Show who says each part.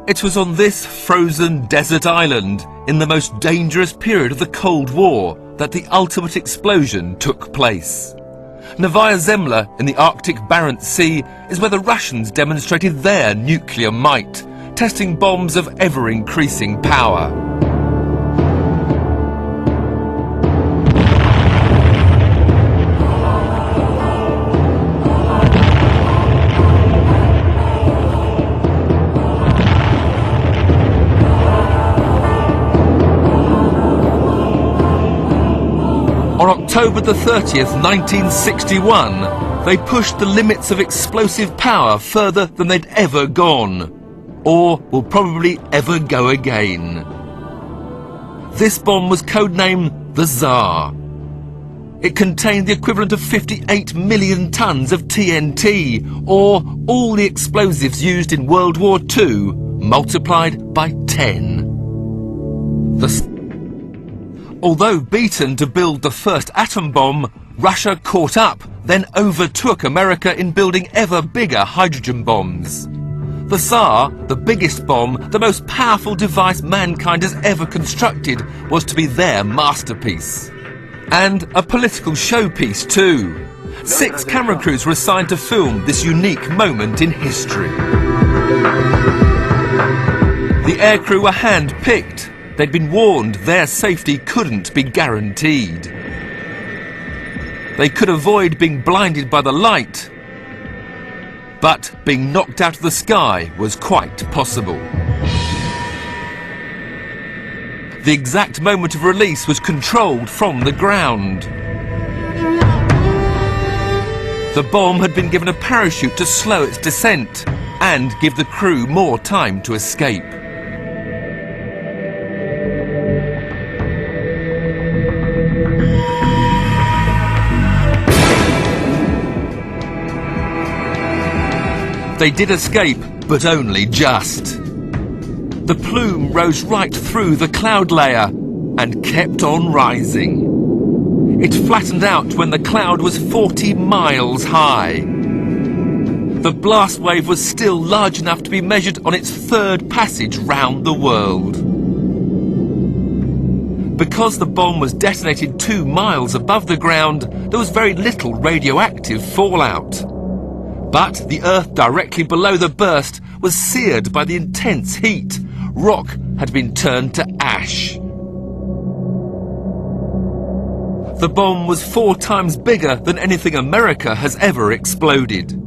Speaker 1: It was on this frozen desert island, in the most dangerous period of the Cold War, that the ultimate explosion took place. Novaya Zemlya in the Arctic Barent Sea is where the Russians demonstrated their nuclear might, testing bombs of ever-increasing power. On October the 30th, 1961, they pushed the limits of explosive power further than they'd ever gone, or will probably ever go again. This bomb was codenamed the Tsar. It contained the equivalent of 58 million tons of TNT, or all the explosives used in World War II, multiplied by 10. Although beaten to build the first atom bomb, Russia caught up, then overtook America in building ever bigger hydrogen bombs. The Tsar, the biggest bomb, the most powerful device mankind has ever constructed, was to be their masterpiece. And a political showpiece too. 6 camera crews were assigned to film this unique moment in history. The aircrew were hand-picked. They'd been warned their safety couldn't be guaranteed. They could avoid being blinded by the light, but being knocked out of the sky was quite possible. The exact moment of release was controlled from the ground. The bomb had been given a parachute to slow its descent and give the crew more time to escape. They did escape, but only just. The plume rose right through the cloud layer and kept on rising. It flattened out when the cloud was 40 miles high. The blast wave was still large enough to be measured on its 3rd passage round the world. Because the bomb was detonated 2 miles above the ground, there was very little radioactive fallout. But the earth directly below the burst was seared by the intense heat. Rock had been turned to ash. The bomb was 4 times bigger than anything America has ever exploded.